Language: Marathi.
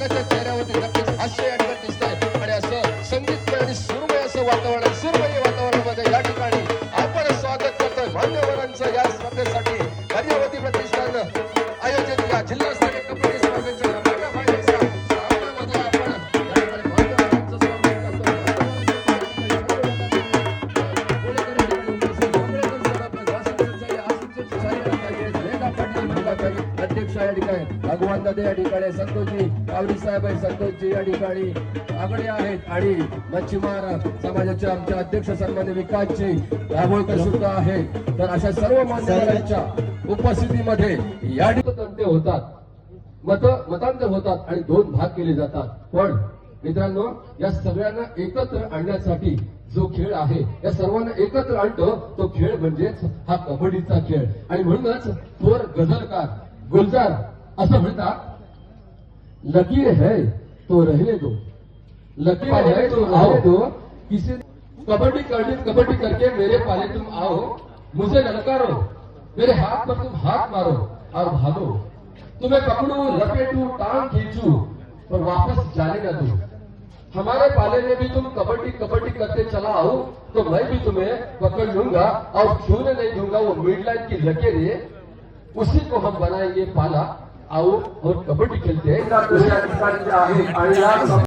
प्रत्येकाच्या चेहऱ्यावरती नक्कीच हास्य या ठिकाणी दिसत आहे आणि असं संगीतमय आणि सुरमय असं वातावरण, सुरमय वातावरणामध्ये या ठिकाणी आपण स्वागत करतोय मान्यवरांचं या स्पर्धेसाठी कार्यावती प्रतिष्ठान आयोजित या जिल्हास्तरीय कबड्डी स्पर्धेच्या मोठ्या भागाच्या सामन्यामध्ये आपण या ठिकाणी मान्यवरांचं स्वागत करतोय. अध्यक्ष या ठिकाणी भगवान दादा या ठिकाणी संतोषजी कावडी साहेब आहे, संतोषजी या ठिकाणी आगडे आहेत आणि मच्छीमार समाजाचे आमचे अध्यक्ष सन्माननीय विकासजी दाभोळकर सुद्धा आहेत. तर अशा सर्व मान्यवरांच्या उपस्थितीमध्ये या ठिकाणी होतात, मतांतर होतात आणि दोन भाग केले जातात. पण मित्रांनो, या सगळ्यांना एकत्र आणण्यासाठी जो खेळ आहे, या सर्वांना एकत्र आणतो तो खेळ म्हणजेच हा कबड्डीचा खेळ. आणि म्हणूनच थोर गझलकार गुलजार असं म्हणतात, लकीर है तो रहने दो, लकीर है तो रहने दो, किसी कबड्डी करके मेरे पाले तुम आओ, मुझे ललकारो, मेरे हाथ पर तुम हाथ मारो और भागो, तुम्हें पकड़ू लपेटू टांग खींचू पर वापस जाने न दूं, हमारे पाले में भी तुम कबड्डी करते चला आओ तो मैं भी तुम्हें पकड़ लूंगा और छूने नहीं दूंगा वो मिडलाइन की लकीरें, उसी को हम बनाएंगे पाला, आओ और कबड्डी खेलते हैं.